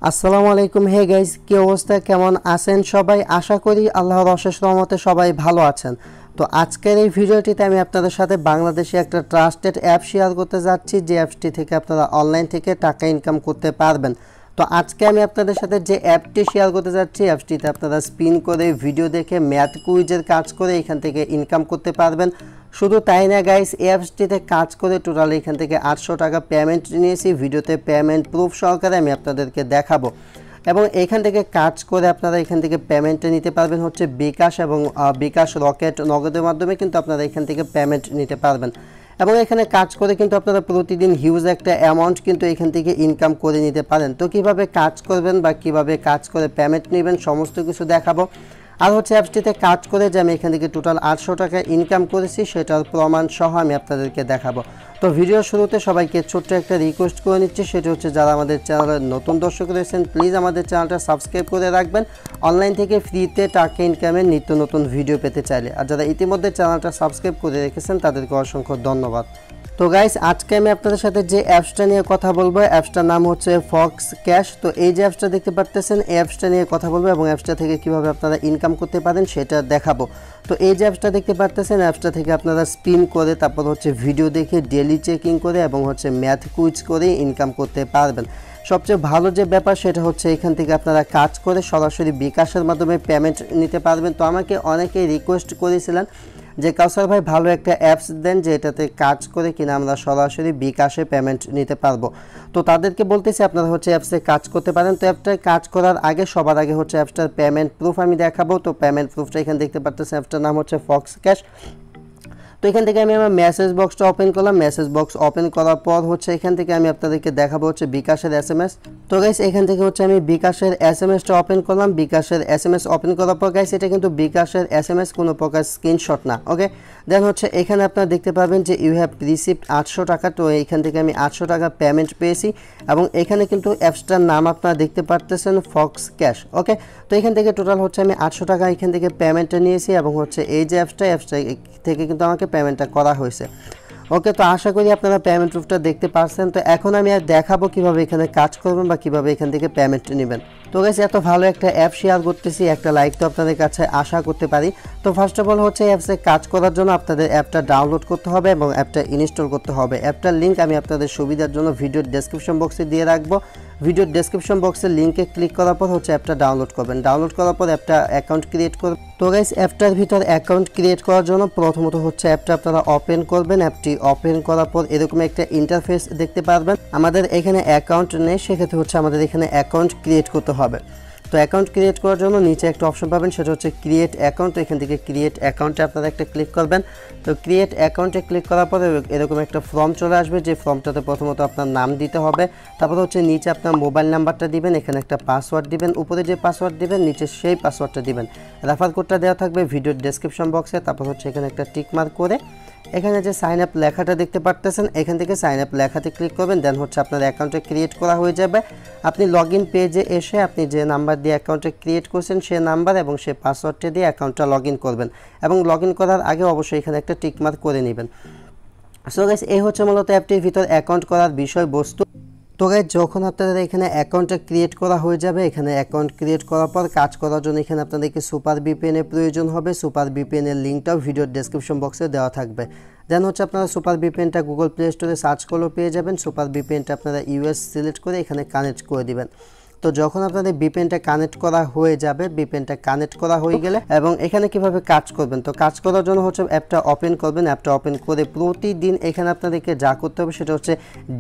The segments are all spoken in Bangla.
আসসালামু আলাইকুম। হে গাইস, কি অবস্থা, কেমন আছেন সবাই? আশা করি আল্লাহর অশেষ রহমতে সবাই ভালো আছেন। তো আজকের এই ভিডিওটিতে আমি আপনাদের সাথে বাংলাদেশে একটা ট্রাস্টেড অ্যাপ শেয়ার করতে যাচ্ছি, যে অ্যাপটি থেকে আপনারা অনলাইন থেকে টাকা ইনকাম করতে পারবেন। তো আজকে আমি আপনাদের সাথে যে অ্যাপটি শেয়ার করতে যাচ্ছি, অ্যাপটিতে আপনারা স্পিন করে ভিডিও দেখে ম্যাথ কুইজের কাজ করে এখান থেকে ইনকাম করতে পারবেন। শুধু তাই না গাইস, এই অ্যাপসটিতে কাজ করে টোটাল এখান থেকে 800 টাকা পেমেন্ট নিয়েছি। ভিডিওতে পেমেন্ট প্রুফ সহকারে আমি আপনাদেরকে দেখাবো। এবং এখান থেকে কাজ করে আপনারা এখান থেকে পেমেন্টে নিতে পারবেন হচ্ছে বিকাশ এবং বিকাশ রকেট নগদের মাধ্যমে কিন্তু আপনারা এখান থেকে পেমেন্ট নিতে পারবেন। এবং এখানে কাজ করে কিন্তু আপনারা প্রতিদিন হিউজ একটা অ্যামাউন্ট কিন্তু এখান থেকে ইনকাম করে নিতে পারেন। তো কিভাবে কাজ করবেন বা কিভাবে কাজ করে পেমেন্ট নেবেন সমস্ত কিছু দেখাবো। আর হচ্ছে অ্যাপসটিতে কাজ করে যে আমি এখান থেকে টোটাল 800 টাকা ইনকাম করেছি সেটার প্রমাণ সহ আমি আপনাদেরকে দেখাবো। তো ভিডিও শুরুতে সবাইকে ছোট্ট একটা রিকোয়েস্ট করে নিচ্ছি, সেটা হচ্ছে যারা আমাদের চ্যানেলের নতুন দর্শক রয়েছেন প্লিজ আমাদের চ্যানেলটা সাবস্ক্রাইব করে রাখবেন অনলাইন থেকে ফ্রিতে টাকা ইনকামের নিত্য নতুন ভিডিও পেতে চাইলে। আর যারা ইতিমধ্যে চ্যানেলটা সাবস্ক্রাইব করে রেখেছেন তাদেরকে অসংখ্য ধন্যবাদ। তো গাইস, আজকে আমি আপনাদের সাথে যে অ্যাপসটা নিয়ে কথা বলবো, অ্যাপসটার নাম হচ্ছে ফক্স ক্যাশ। তো এই যে অ্যাপসটা দেখতে পাচ্ছেন, এই অ্যাপসটা নিয়ে কথা বলবো এবং অ্যাপসটা থেকে কিভাবে আপনারা ইনকাম করতে পারেন সেটা দেখাবো। তো এই যে অ্যাপসটা দেখতে পাচ্ছেন, অ্যাপসটা থেকে আপনারা স্পিন করে তারপর হচ্ছে ভিডিও দেখে ডেলি চেকিং করে এবং হচ্ছে ম্যাথ কুইজ করে ইনকাম করতে পারবেন। সবচেয়ে ভালো যে ব্যাপার সেটা হচ্ছে এখান থেকে আপনারা কাজ করে সরাসরি বিকাশের মাধ্যমে পেমেন্ট নিতে পারবেন। তো আমাকে অনেকেই রিকোয়েস্ট করেছিলেন যে কাউসার ভাই ভালো একটা অ্যাপস দেন যে এটাতে কাজ করে কিনা আমরা সরাসরি বিকাশে পেমেন্ট নিতে পারবো। তো তাদেরকে বলতেছি আপনারা হচ্ছে অ্যাপসে কাজ করতে পারেন। তো অ্যাপটায় কাজ করার আগে সবার আগে হচ্ছে অ্যাপসটার পেমেন্ট প্রুফ আমি দেখাবো। তো পেমেন্ট প্রুফটা এখানে দেখতে পাচ্ছেন, অ্যাপসটার নাম হচ্ছে ফক্স ক্যাশ। তো এখান থেকে আমি আমার মেসেজ বক্সটা ওপেন করলাম। মেসেজ বক্স ওপেন করার পর হচ্ছে এখান থেকে আমি আপনাদেরকে দেখাবো হচ্ছে বিকাশের এসএমএস। তো গাইস, এখান থেকে হচ্ছে আমি বিকাশের এসএমএসটা ওপেন করলাম। বিকাশের এসএমএস ওপেন করার পর গাইস, এটা কিন্তু বিকাশের এসএমএস, কোনো প্রকার স্ক্রিনশট না। ওকে, দেন হচ্ছে এখানে আপনারা দেখতে পাবেন যে ইউ হ্যাভ রিসিভড 800 টাকা। তো এইখান থেকে আমি 800 টাকা পেমেন্ট পেয়েছি এবং এখানে কিন্তু অ্যাপসটার নাম আপনারা দেখতে পাচ্ছেন ফক্স ক্যাশ। ওকে, তো এখান থেকে টোটাল হচ্ছে আমি 800 টাকা এখান থেকে পেমেন্টটা নিয়েছি এবং হচ্ছে এই যে অ্যাপসটা থেকে কিন্তু আমাকে পেমেন্টটা করা হয়েছে। ওকে, তো আশা করি আপনারা পেমেন্ট প্রুফটা দেখতে পাচ্ছেন। তো এখন আমি আর দেখাবো কিভাবে এখানে কাজ করবেন বা কিভাবে এখান থেকে পেমেন্ট নেবেন। তো গাইস, এত ভালো একটা অ্যাপ শেয়ার করতেছি, একটা লাইক তো আপনাদের কাছে আশা করতে পারি। তো ফার্স্ট অফ অল হচ্ছে অ্যাপসে কাজ করার জন্য আপনাদের অ্যাপটা ডাউনলোড করতে হবে এবং অ্যাপটা ইনস্টল করতে হবে। অ্যাপটার লিঙ্ক আমি আপনাদের সুবিধার জন্য ভিডিওর ডেসক্রিপশন বক্সে দিয়ে রাখবো। ভিডিওর ডেসক্রিপশন বক্সের লিঙ্কে ক্লিক করার পর হচ্ছে অ্যাপটা ডাউনলোড করবেন। ডাউনলোড করার পর অ্যাপটা অ্যাকাউন্ট ক্রিয়েট করবেন। তো গাইস, অ্যাপটার ভিতর অ্যাকাউন্ট ক্রিয়েট করার জন্য প্রথমত হচ্ছে অ্যাপটা আপনারা ওপেন করবেন। অ্যাপটি ওপেন করার পর এরকম একটা ইন্টারফেস দেখতে পারবেন। আমাদের এখানে অ্যাকাউন্ট নেই, সেক্ষেত্রে হচ্ছে আমাদের এখানে অ্যাকাউন্ট ক্রিয়েট করতে হবে। তো অ্যাকাউন্ট ক্রিয়েট করার জন্য নিচে একটা অপশন পাবেন, সেটা হচ্ছে ক্রিয়েট অ্যাকাউন্ট। তো এখান থেকে ক্রিয়েট অ্যাকাউন্টে আপনারা একটা ক্লিক করবেন। তো ক্রিয়েট অ্যাকাউন্টে ক্লিক করার পরে এরকম একটা ফর্ম চলে আসবে, যে ফর্মটাতে প্রথমত আপনার নাম দিতে হবে, তারপর হচ্ছে নিচে আপনার মোবাইল নাম্বারটা দিবেন, এখানে একটা পাসওয়ার্ড দিবেন, উপরে যে পাসওয়ার্ড দিবেন নিচে সেই পাসওয়ার্ডটা দিবেন। রেফার কোডটা দেওয়া থাকবে ভিডিওর ডেসক্রিপশন বক্সে। তারপর হচ্ছে এখানে একটা টিক মার্ক করে এখানে যে সাইন আপ লেখাটা দেখতে পাচ্ছেন, এখান থেকে সাইন আপ লেখাতে ক্লিক করবেন। দেন হচ্ছে আপনার অ্যাকাউন্টে ক্রিয়েট করা হয়ে যাবে। আপনি লগ ইন পেজে এসে আপনি যে নাম্বার দিয়ে অ্যাকাউন্টে ক্রিয়েট করছেন সে নাম্বার এবং সে পাসওয়ার্ডটা দিয়ে অ্যাকাউন্টটা লগ ইন করবেন এবং লগ ইন করার আগে অবশ্যই এখানে একটা টিক মার্ক করে নেবেন। সো গাইস, এই হচ্ছে মূলত অ্যাপটির ভিতর অ্যাকাউন্ট করার বিষয়বস্তু। তো গাইস, যখন আপনাদের এখানে অ্যাকাউন্টটা ক্রিয়েট করা হয়ে যাবে, এখানে অ্যাকাউন্ট ক্রিয়েট করার পর কাজ করার জন্য এখানে আপনাদেরকে সুপার ভিপিএনের প্রয়োজন হবে। সুপার ভিপিএনের লিঙ্কটাও ভিডিওর ডেসক্রিপশন বক্সে দেওয়া থাকবে। দেন হচ্ছে আপনারা সুপার ভিপিএনটা গুগল প্লে স্টোরে সার্চ করলেও পেয়ে যাবেন। সুপার ভিপিএনটা আপনারা ইউএস সিলেক্ট করে এখানে কানেক্ট করে দিবেন। তো যখন আপনাদের ভিপিএনটা কানেক্ট করা হয়ে যাবে, ভিপিএনটা কানেক্ট করা হয়ে গেলে এবং এখানে কিভাবে কাজ করবেন, তো কাজ করার জন্য হচ্ছে অ্যাপটা ওপেন করবেন। অ্যাপটা ওপেন করে প্রতিদিন এখানে আপনাদেরকে যা করতে হবে সেটা হচ্ছে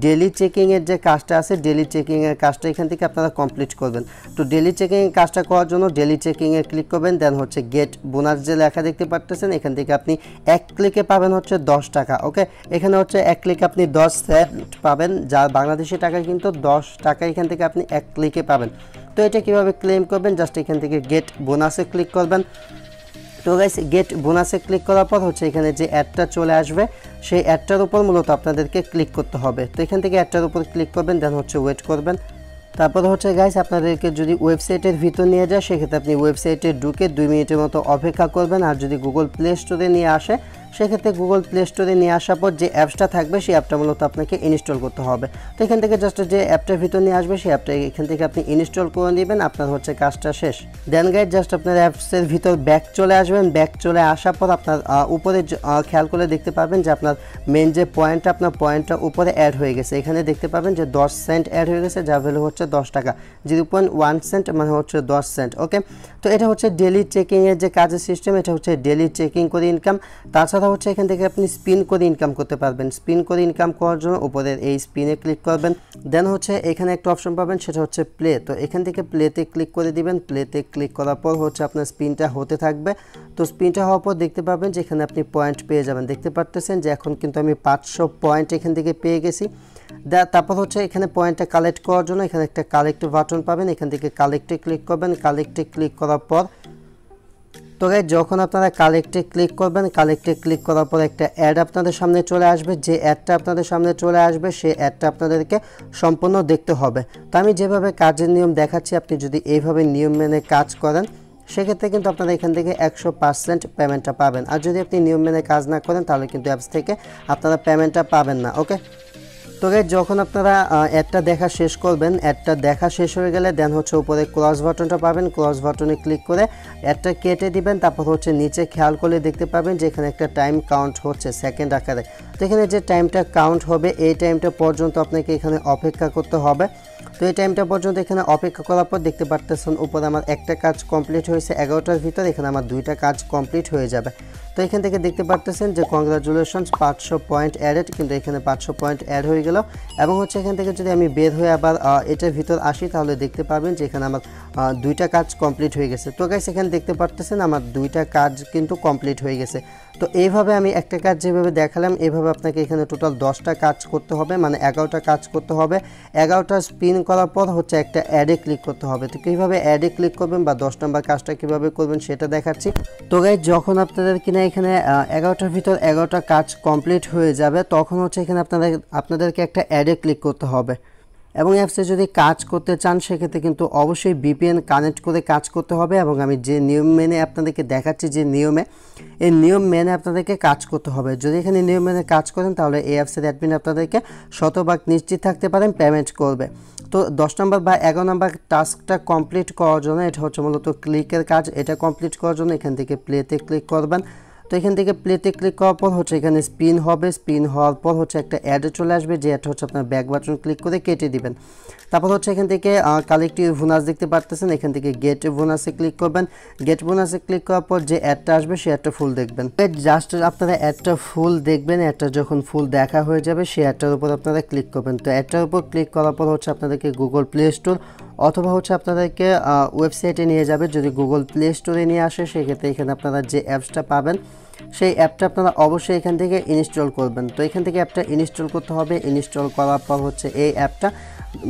ডেলি চেকিংয়ের যে কাজটা আছে, ডেলি চেকিংয়ের কাজটা এখান থেকে আপনারা কমপ্লিট করবেন। তো ডেলি চেকিংয়ের কাজটা করার জন্য ডেলি চেকিংয়ে ক্লিক করবেন। দেন হচ্ছে গেট বোনাস যে লেখা দেখতে পাচ্ছেন, এখান থেকে আপনি এক ক্লিকে পাবেন হচ্ছে 10 টাকা। ওকে, এখানে হচ্ছে এক ক্লিকে আপনি 10 সেন্ট পাবেন, যার বাংলাদেশি টাকা কিন্তু 10 টাকা এখান থেকে আপনি এক ক্লিকে পাবেন। তো এটা কিভাবে ক্লেম করবেন, জাস্ট এখান থেকে গেট বোনাসে ক্লিক করবেন। তো গাইস, গেট বোনাসে ক্লিক করার পর হচ্ছে এখানে যে অ্যাডটা চলে আসবে সেই অ্যাডটার উপর মূলত আপনাদেরকে ক্লিক করতে হবে। তো এখান থেকে অ্যাডটার উপর ক্লিক করবেন, দেন হচ্ছে ওয়েট করবেন। তারপর হচ্ছে গাইস, আপনাদেরকে যদি ওয়েবসাইটের ভিতর নিয়ে যায় সেক্ষেত্রে আপনি ওয়েবসাইটে ঢুকে 2 মিনিটের মতো অপেক্ষা করবেন। আর যদি গুগল প্লে স্টোরে নিয়ে আসে সেক্ষেত্রে গুগল প্লে স্টোরে নিয়ে আসার পর যে অ্যাপসটা থাকবে সেই অ্যাপটা মূলত আপনাকে ইনস্টল করতে হবে। তো এখান থেকে জাস্ট যে অ্যাপটার ভিতর নিয়ে আসবে সেই অ্যাপটা এখান থেকে আপনি ইনস্টল করে নেবেন, আপনার হচ্ছে কাজটা শেষ। দেন গাইড জাস্ট আপনার অ্যাপসের ভিতর ব্যাক চলে আসবেন। ব্যাক চলে আসার পর আপনার উপরে খেয়াল করে দেখতে পাবেন যে আপনার মেন যে পয়েন্টটা, আপনার পয়েন্টটা উপরে অ্যাড হয়ে গেছে। এখানে দেখতে পাবেন যে 10 সেন্ট অ্যাড হয়ে গেছে, যার ভ্যালু হচ্ছে 10 টাকা, 0.1 সেন্ট মানে হচ্ছে 10 সেন্ট। ওকে, তো এটা হচ্ছে ডেলি চেকিংয়ের যে কাজের সিস্টেম, এটা হচ্ছে ডেলি চেকিং করে ইনকাম। তাছাড়া হচ্ছে এখান থেকে আপনি স্পিন করে ইনকাম করতে পারবেন। স্পিন করে ইনকাম করার জন্য উপরের এই স্পিনে ক্লিক করবেন। দেন হচ্ছে এখানে একটা অপশন পাবেন, সেটা হচ্ছে প্লে। তো এখান থেকে প্লেতে ক্লিক করে দিবেন। প্লেতে ক্লিক করার পর হচ্ছে আপনার স্পিনটা হতে থাকবে। তো স্পিনটা হওয়ার পর দেখতে পাবেন যে এখানে আপনি পয়েন্ট পেয়ে যাবেন। দেখতে পারতেছেন যে এখন কিন্তু আমি 500 পয়েন্ট এখান থেকে পেয়ে গেছি। তারপর হচ্ছে এখানে পয়েন্টটা কালেক্ট করার জন্য এখানে একটা কালেক্ট বাটন পাবেন, এখান থেকে কালেক্টে ক্লিক করবেন। কালেক্টে ক্লিক করার পর তো গাইস যখন আপনারা কালেক্টে ক্লিক করবেন, কালেক্টে ক্লিক করার পর একটা অ্যাড আপনাদের সামনে চলে আসবে। যে অ্যাডটা আপনাদের সামনে চলে আসবে সেই অ্যাডটা আপনাদেরকে সম্পূর্ণ দেখতে হবে। তো আমি যেভাবে কাজের নিয়ম দেখাচ্ছি, আপনি যদি এইভাবে নিয়ম মেনে কাজ করেন সেক্ষেত্রে কিন্তু আপনারা এখান থেকে 100% পেমেন্টটা পাবেন। আর যদি আপনি নিয়ম মেনে কাজ না করেন তাহলে কিন্তু অ্যাপস থেকে আপনারা পেমেন্টটা পাবেন না। ওকে, তো গাইস যখন আপনারা অ্যাডটা দেখা শেষ করবেন, অ্যাডটা দেখা শেষ হয়ে গেলে দেন হচ্ছে উপরে ক্রস বাটনটা পাবেন। ক্রস বাটনে ক্লিক করে অ্যাডটা কেটে দিবেন। তারপর হচ্ছে নিচে খেয়াল করলে দেখতে পাবেন যে এখানে একটা টাইম কাউন্ট হচ্ছে সেকেন্ড আকারে। তো এখানে যে টাইমটা কাউন্ট হবে এই টাইমটা পর্যন্ত আপনাকে এখানে অপেক্ষা করতে হবে। তো এই টাইমটা পর্যন্ত এখানে অপেক্ষা করার পর দেখতে পারতেছেন উপরে আমার একটা কাজ কমপ্লিট হয়েছে 11টার ভিতর, এখানে আমার 2টা কাজ কমপ্লিট হয়ে যাবে। তো এখান থেকে দেখতে পারতেছেন যে কংগ্রাচুলেশনস 500 পয়েন্ট অ্যাডেড, কিন্তু এখানে 500 পয়েন্ট অ্যাড হয়ে গেল। এবং হচ্ছে এখান থেকে যদি আমি বের হয়ে আবার এটার ভিতর আসি তাহলে দেখতে পাবেন যে এখানে আমার 2টা কাজ কমপ্লিট হয়ে গেছে। তো গাইস এখানে দেখতে পারতেছেন আমার 2টা কাজ কিন্তু কমপ্লিট হয়ে গেছে। তো এইভাবে আমি একটা কাজ যেভাবে দেখালাম এইভাবে আপনাকে এখানে টোটাল 10টা কাজ করতে হবে, মানে 11টা কাজ করতে হবে। 11টা স্পিন করার পর হচ্ছে একটা অ্যাডে ক্লিক করতে হবে। তো কীভাবে অ্যাডে ক্লিক করবেন বা 10 নম্বর কাজটা কীভাবে করবেন সেটা দেখাচ্ছি। তো গাইস যখন আপনাদের কিনা এখানে 11টার ভিতর 11টা কাজ কমপ্লিট হয়ে যাবে তখন হচ্ছে এখানে আপনাদেরকে একটা অ্যাডে ক্লিক করতে হবে। এবং অ্যাপসে যদি কাজ করতে চান সেক্ষেত্রে কিন্তু অবশ্যই VPN কানেক্ট করে কাজ করতে হবে। এবং আমি যে নিয়ম মেনে আপনাদেরকে দেখাচ্ছি, যে নিয়মে এই নিয়ম মেনে আপনাদেরকে কাজ করতে হবে। যদি এখানে নিয়ম মেনে কাজ করেন তাহলে এই অ্যাপসের অ্যাডমিন আপনাদেরকে শতভাগ নিশ্চিত থাকতে পারেন পেমেন্ট করবে। তো 10 নম্বর বা 11 নম্বর টাস্কটা কমপ্লিট করার জন্য এটা হচ্ছে মূলত ক্লিকের কাজ। এটা কমপ্লিট করার জন্য এখান থেকে প্লেতে ক্লিক করবেন। তো এখান থেকে প্লেতে ক্লিক করার পর হচ্ছে এখানে স্পিন হবে। স্পিন হওয়ার পর হচ্ছে একটা অ্যাড চলে আসবে, যে অ্যাডটা হচ্ছে আপনার ব্যাক বাটন ক্লিক করে কেটে দিবেন। তারপর হচ্ছে এখান থেকে কালেক্টিভ বোনাস দেখতে পারতেছেন, এখান থেকে গেট বোনাসে ক্লিক করবেন। গেট বোনাসে ক্লিক করার পর যে অ্যাডটা আসবে সেই অ্যাডটা ফুল দেখবেন। জাস্ট আপনারা অ্যাডটা ফুল দেখবেন। অ্যাডটা যখন ফুল দেখা হয়ে যাবে সেই অ্যাডটার উপর আপনারা ক্লিক করবেন। তো অ্যাডটার উপর ক্লিক করার পর হচ্ছে আপনাদেরকে গুগল প্লে স্টোর অথবা হচ্ছে আপনাদেরকে ওয়েবসাইটে নিয়ে যাবে। যদি গুগল প্লে স্টোরে নিয়ে আসে সেক্ষেত্রে এখানে আপনারা যে অ্যাপসটা পাবেন সেই অ্যাপটা আপনারা অবশ্যই এখান থেকে ইনস্টল করবেন। তো এখান থেকে অ্যাপটা ইনস্টল করতে হবে। ইনস্টল করার পর হচ্ছে এই অ্যাপটা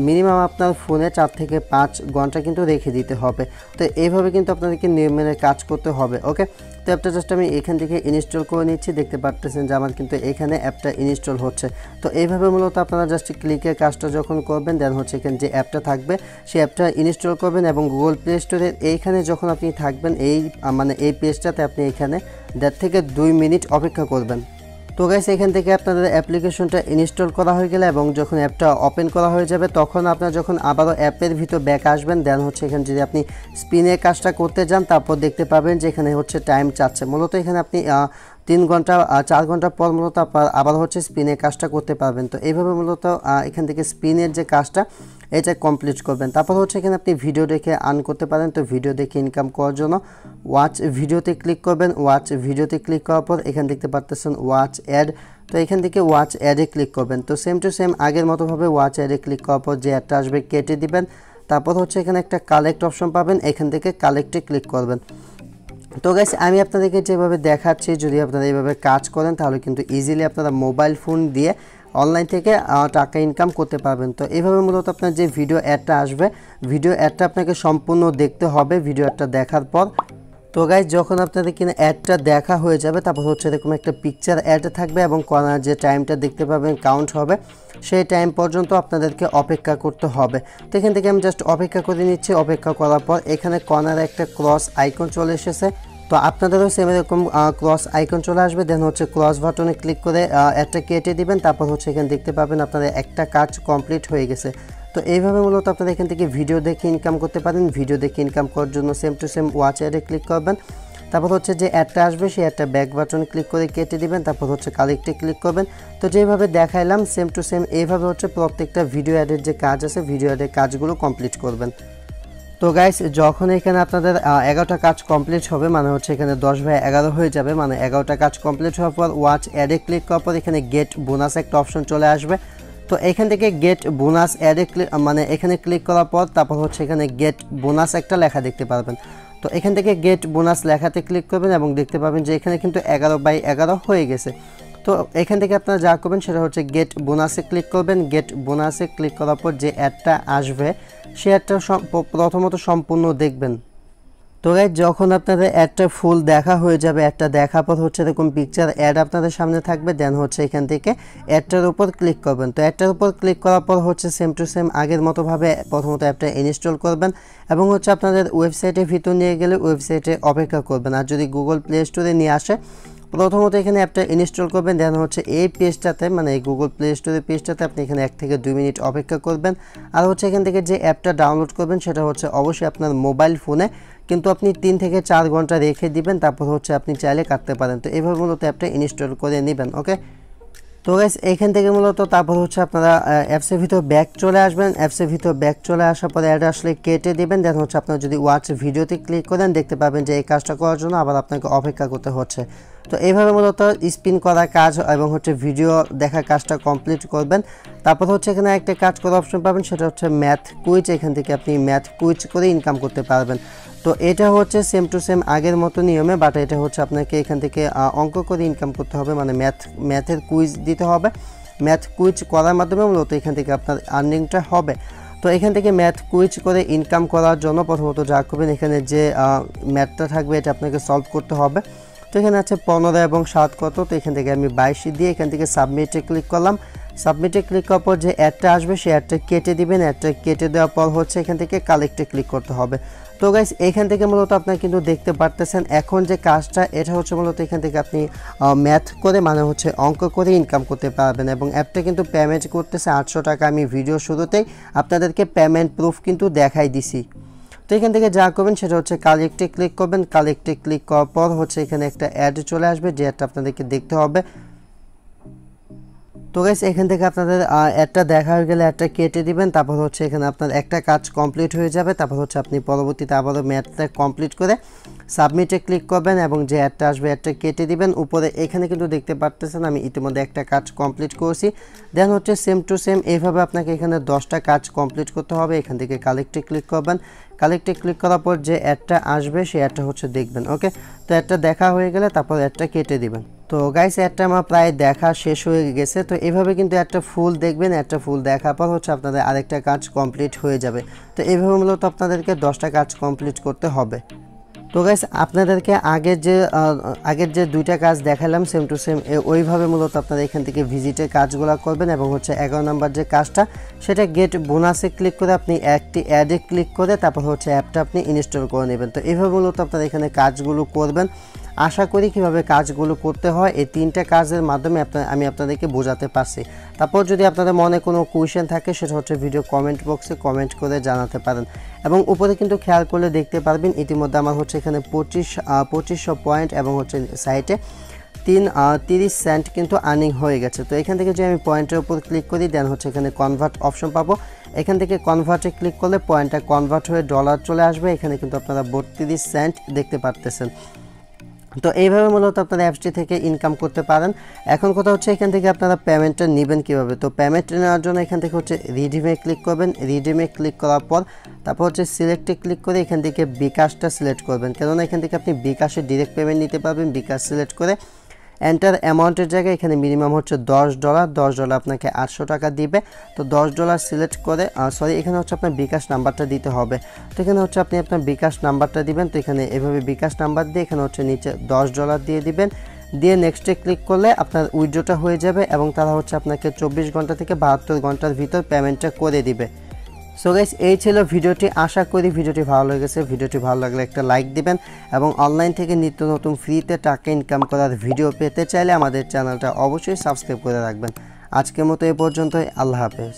মিনিমাম আপনার ফোনে 4 থেকে 5 ঘন্টা কিন্তু রেখে দিতে হবে। তো এইভাবে কিন্তু আপনাদেরকে নিয়ম মেনে কাজ করতে হবে। ওকে, তো অ্যাপটা জাস্ট আমি এখান থেকে ইনস্টল করে নিচ্ছি। দেখতে পারতেছেন যে আমার কিন্তু এখানে অ্যাপটা ইনস্টল হচ্ছে। তো এইভাবে মূলত আপনারা জাস্ট ক্লিকের কাজটা যখন করবেন দেন হচ্ছে এখানে যে অ্যাপটা থাকবে সেই অ্যাপটা ইনস্টল করবেন এবং গুগল প্লে স্টোরের এইখানে যখন আপনি থাকবেন এই পেজটাতে আপনি এখানে 1.5 থেকে 2 মিনিট অপেক্ষা করবেন। তো গাইস এখান থেকে আপনাদের অ্যাপ্লিকেশনটা ইনস্টল করা হয়ে গেলে এবং যখন অ্যাপটা ওপেন করা হয়ে যাবে তখন আপনারা যখন আবারও অ্যাপের ভিতর ব্যাক আসবেন দেন হচ্ছে এখানে যদি আপনি স্পিনের কাজটা করতে যান তারপর দেখতে পাবেন যে এখানে হচ্ছে টাইম চাচ্ছে। মূলত এখানে আপনি 3 ঘন্টা 4 ঘন্টা পর মূলত আবার হচ্ছে স্পিনের কাজটা করতে পারবেন। তো এইভাবে মূলত এখান থেকে স্পিনের যে কাজটা এটা কমপ্লিট করবেন। তারপর হচ্ছে এখানে আপনি ভিডিও দেখে আর্ন করতে পারেন। তো ভিডিও দেখে ইনকাম করার জন্য ওয়াচ ভিডিওতে ক্লিক করবেন। ওয়াচ ভিডিওতে ক্লিক করার পর এখানে দেখতে পারতেছেন ওয়াচ অ্যাড। তো এখান থেকে ওয়াচ অ্যাডে ক্লিক করবেন। তো সেম টু সেম আগের মতোভাবে ওয়াচ অ্যাডে ক্লিক করার পর যে অ্যাডটা আসবে কেটে দিবেন। তারপর হচ্ছে এখানে একটা কালেক্ট অপশন পাবেন, এখান থেকে কালেক্টে ক্লিক করবেন। তো গাইস আমি আপনাদেরকে যেভাবে দেখাচ্ছি যদি আপনারা এইভাবে কাজ করেন তাহলে কিন্তু ইজিলি আপনারা মোবাইল ফোন দিয়ে অনলাইন থেকে টাকা ইনকাম করতে পারবেন। তো এইভাবে মূলত আপনার যে ভিডিও অ্যাডটা আসবে ভিডিও অ্যাডটা আপনাকে সম্পূর্ণ দেখতে হবে। ভিডিও অ্যাডটা দেখার পর তো গাইস যখন আপনাদের কিনা অ্যাডটা দেখা হয়ে যাবে তারপর হচ্ছে এরকম একটা পিকচার অ্যাড থাকবে এবং কর্নার যে টাইমটা দেখতে পাবেন কাউন্ট হবে সেই টাইম পর্যন্ত আপনাদেরকে অপেক্ষা করতে হবে। তো এখান থেকে আমি জাস্ট অপেক্ষা করে নিচ্ছি। অপেক্ষা করার পর এখানে কর্নারে একটা ক্রস আইকন চলে এসেছে। তো আপনাদেরও সেম এরকম ক্রস আইকন চলে আসবে, দেন হচ্ছে ক্রস বাটনে ক্লিক করে একটা কেটে দিবেন। তারপর হচ্ছে এখানে দেখতে পাবেন আপনাদের একটা কাজ কমপ্লিট হয়ে গেছে। তো এইভাবে মূলত আপনারা এখান থেকে ভিডিও দেখে ইনকাম করতে পারেন। ভিডিও দেখে ইনকাম করার জন্য সেম টু সেম ওয়াচ অ্যাডে ক্লিক করবেন। তারপর হচ্ছে যে অ্যাডটা আসবে সেই অ্যাডটা ব্যাক বাটন ক্লিক করে কেটে দিবেন। তারপর হচ্ছে কালেক্টে ক্লিক করবেন। তো যেভাবে দেখাইলাম সেম টু সেম এইভাবে হচ্ছে প্রত্যেকটা ভিডিও অ্যাডের যে কাজ আছে ভিডিও অ্যাডের কাজগুলো কমপ্লিট করবেন। তো গাইস, যখন এখানে আপনাদের 11টা কাজ কমপ্লিট হবে, মানে হচ্ছে এখানে 10/11 হয়ে যাবে, মানে 11টা কাজ কমপ্লিট হওয়ার পর ওয়াচ অ্যাডে ক্লিক করার পর এখানে গেট বোনাস একটা অপশন চলে আসবে। তো এখান থেকে গেট বোনাস অ্যাডে মানে এখানে ক্লিক করার পর তারপর হচ্ছে এখানে গেট বোনাস একটা লেখা দেখতে পারবেন। তো এখান থেকে গেট বোনাস লেখাতে ক্লিক করবেন এবং দেখতে পাবেন যে এখানে কিন্তু 11/11 হয়ে গেছে। তো এখান থেকে আপনারা যা করবেন সেটা হচ্ছে গেট বোনাসে ক্লিক করবেন। গেট বোনাসে ক্লিক করার পর যে অ্যাডটা আসবে সে অ্যাডটা প্রথমত সম্পূর্ণ দেখবেন। তো গাইস, যখন আপনাদের অ্যাডটা ফুল দেখা হয়ে যাবে, অ্যাডটা দেখার পর হচ্ছে এরকম পিকচার অ্যাড আপনাদের সামনে থাকবে, দেন হচ্ছে এখান থেকে অ্যাডটার উপর ক্লিক করবেন। তো অ্যাডটার উপর ক্লিক করার পর হচ্ছে সেম টু সেম আগের মতোভাবে প্রথমত অ্যাপটা ইনস্টল করবেন এবং হচ্ছে আপনাদের ওয়েবসাইটের ভিতর নিয়ে গেলে ওয়েবসাইটে অপেক্ষা করবেন। আর যদি গুগল প্লে স্টোরে নিয়ে আসে, প্রথমত এখানে অ্যাপটা ইনস্টল করবেন, দেন হচ্ছে এই পেজটাতে মানে এই গুগল প্লে স্টোরের পেজটাতে আপনি এখানে 1 থেকে 2 মিনিট অপেক্ষা করবেন। আর হচ্ছে এখান থেকে যে অ্যাপটা ডাউনলোড করবেন সেটা হচ্ছে অবশ্যই আপনার মোবাইল ফোনে, কিন্তু আপনি 3 থেকে 4 ঘন্টা রেখে দিবেন, তারপর হচ্ছে আপনি চাইলে কাটতে পারেন। তো এইভাবে মূলত অ্যাপটা ইনস্টল করে নেবেন। ওকে, তো গাইস এখান থেকে মূলত তারপর হচ্ছে আপনারা অ্যাপসের ভিতর ব্যাক চলে আসবেন। অ্যাপসের ভিতর ব্যাক চলে আসার পরে অ্যাড আসলে কেটে দিবেন। দেন হচ্ছে আপনারা যদি ওয়াচ ভিডিওতে ক্লিক করেন দেখতে পাবেন যে এই কাজটা করার জন্য আবার আপনাকে অপেক্ষা করতে হচ্ছে। তো এইভাবে মূলত স্পিন করা কাজ এবং হচ্ছে ভিডিও দেখা কাজটা কমপ্লিট করবেন। তারপর হচ্ছে এখানে একটা কাজ করার অপশন পাবেন, সেটা হচ্ছে ম্যাথ কুইজ। এখান থেকে আপনি ম্যাথ কুইজ করে ইনকাম করতে পারবেন। তো এটা হচ্ছে সেম টু সেম আগের মতো নিয়মে, বাট এটা হচ্ছে আপনাকে এখান থেকে অঙ্ক করে ইনকাম করতে হবে, মানে ম্যাথের কুইজ দিতে হবে। ম্যাথ কুইজ করার মাধ্যমে মূলত এখান থেকে আপনার আর্নিংটা হবে। তো এখান থেকে ম্যাথ কুইজ করে ইনকাম করার জন্য প্রথমত যা করবেন, এখানে যে ম্যাথটা থাকবে এটা আপনাকে সলভ করতে হবে। তো এখানে আছে 15 এবং 7 কত, তো এখান থেকে আমি 22 দিয়ে এখান থেকে সাবমিটে ক্লিক করলাম। সাবমিটে ক্লিক করার পর যে অ্যাডটা আসবে সেই অ্যাডটা কেটে দিবেন। অ্যাডটা কেটে দেওয়ার পর হচ্ছে এখান থেকে কালেক্টে ক্লিক করতে হবে। তো গাইস, এখান থেকে মূলত আপনারা কিন্তু দেখতে পারতেছেন এখন যে কাজটা এটা হচ্ছে মূলত এখান থেকে আপনি ম্যাথ করে মানে হচ্ছে অঙ্ক করে ইনকাম করতে পারবেন। এবং অ্যাপটা কিন্তু পেমেন্ট করতেছে 800 টাকা। আমি ভিডিও শুরুতেই আপনাদেরকে পেমেন্ট প্রুফ কিন্তু দেখাই দিছি। তো এখান থেকে যা করবেন সেটা হচ্ছে কালেক্টে ক্লিক করবেন। কালেক্টে ক্লিক করার পর হচ্ছে এখানে একটা অ্যাড চলে আসবে, যে অ্যাডটা আপনাদেরকে দেখতে হবে। তো গাইস, এখান থেকে আপনাদের অ্যাডটা দেখা হয়ে গেলে অ্যাডটা কেটে দিবেন। তারপর হচ্ছে এখানে আপনার একটা কাজ কমপ্লিট হয়ে যাবে। তারপর হচ্ছে আপনি পরবর্তীতে আবারও ম্যাথটা কমপ্লিট করে সাবমিটে ক্লিক করবেন এবং যে অ্যাডটা আসবে অ্যাডটা কেটে দিবেন। উপরে এখানে কিন্তু দেখতে পারতেছেন আমি ইতিমধ্যে একটা কাজ কমপ্লিট করেছি। দেন হচ্ছে সেম টু সেম এইভাবে আপনাকে এখানে 10টা কাজ কমপ্লিট করতে হবে। এখান থেকে কালেক্টে ক্লিক করবেন। কালেক্টে ক্লিক করার পর যে অ্যাডটা আসবে সেই অ্যাডটা হচ্ছে দেখবেন। ওকে, তো অ্যাডটা দেখা হয়ে গেলে তারপর অ্যাডটা কেটে দিবেন। তো গাইস, অ্যাডটা আমার প্রায় দেখা শেষ হয়ে গেছে। তো এইভাবে কিন্তু একটা ফুল দেখবেন। একটা ফুল দেখার পর হচ্ছে আপনাদের আরেকটা কাজ কমপ্লিট হয়ে যাবে। তো এইভাবে মূলত আপনাদেরকে 10টা কাজ কমপ্লিট করতে হবে। তো গাইস, আপনাদেরকে আগের যে 2টা কাজ দেখালাম সেম টু সেম ওইভাবে মূলত আপনারা এখান থেকে ভিজিটের কাজগুলো করবেন। এবং হচ্ছে 11 নম্বর যে কাজটা সেটা গেট বোনাসে ক্লিক করে আপনি একটি অ্যাডে ক্লিক করে তারপর হচ্ছে অ্যাপটা আপনি ইনস্টল করে নেবেন। তো এইভাবে মূলত আপনারা এখানে কাজগুলো করবেন। আশা করি কিভাবে কাজগুলো করতে হয় এই 3টা কাজের মাধ্যমে আমি আপনাদেরকে বোঝাতে পারছি। তারপর যদি আপনাদের মনে কোনো কোয়েশ্চেন থাকে সেটা হচ্ছে ভিডিও কমেন্ট বক্সে কমেন্ট করে জানাতে পারেন। এবং উপরে কিন্তু খেয়াল করলে দেখতে পারবেন ইতিমধ্যে আমার হচ্ছে এখানে 2500 পয়েন্ট এবং হচ্ছে সাইটে 30 সেন্ট কিন্তু আর্নিং হয়ে গেছে। তো এখান থেকে যদি আমি পয়েন্টের উপর ক্লিক করি দেন হচ্ছে এখানে কনভার্ট অপশন পাবো। এখান থেকে কনভার্টে ক্লিক করলে পয়েন্টটা কনভার্ট হয়ে ডলার চলে আসবে। এখানে কিন্তু আপনারা 32 সেন্ট দেখতে পারতেছেন। তো এইভাবে মূলত আপনারা অ্যাপসটি থেকে ইনকাম করতে পারেন। এখন কথা হচ্ছে এখান থেকে আপনারা পেমেন্টটা নেবেন কীভাবে। তো পেমেন্ট নেওয়ার জন্য এখান থেকে হচ্ছে রিডিমে ক্লিক করবেন। রিডিমে ক্লিক করার পর তারপর হচ্ছে সিলেক্টে ক্লিক করে এখান থেকে বিকাশটা সিলেক্ট করবেন, কেননা এখান থেকে আপনি বিকাশে ডিরেক্ট পেমেন্ট নিতে পারবেন। বিকাশ সিলেক্ট করে এন্টার অ্যামাউন্টের জায়গায় এখানে মিনিমাম হচ্ছে $10 আপনাকে 800 টাকা দিবে। তো $10 সিলেক্ট করে এখানে হচ্ছে আপনার বিকাশ নাম্বারটা দিতে হবে। তো এখানে হচ্ছে আপনি আপনার বিকাশ নাম্বারটা দিবেন। তো এখানে এভাবে বিকাশ নাম্বার দিয়ে এখানে হচ্ছে নিচে $10 দিয়ে দিবেন। দিয়ে নেক্সটে ক্লিক করলে আপনার উইথড্রটা হয়ে যাবে এবং তারা হচ্ছে আপনাকে 24 ঘন্টা থেকে 72 ঘন্টার ভিতর পেমেন্টটা করে দিবে। সো গাইস এই ছিল ভিডিওটি, আশা করি ভিডিওটি ভালো লেগেছে। ভিডিওটি ভালো লাগলে একটা লাইক দিবেন এবং অনলাইন থেকে নিত্য নতুন ফ্রিতে টাকা ইনকাম করার ভিডিও পেতে চাইলে আমাদের চ্যানেলটা অবশ্যই সাবস্ক্রাইব করে রাখবেন। আজকের মতো এ পর্যন্তই, আল্লাহ হাফেজ।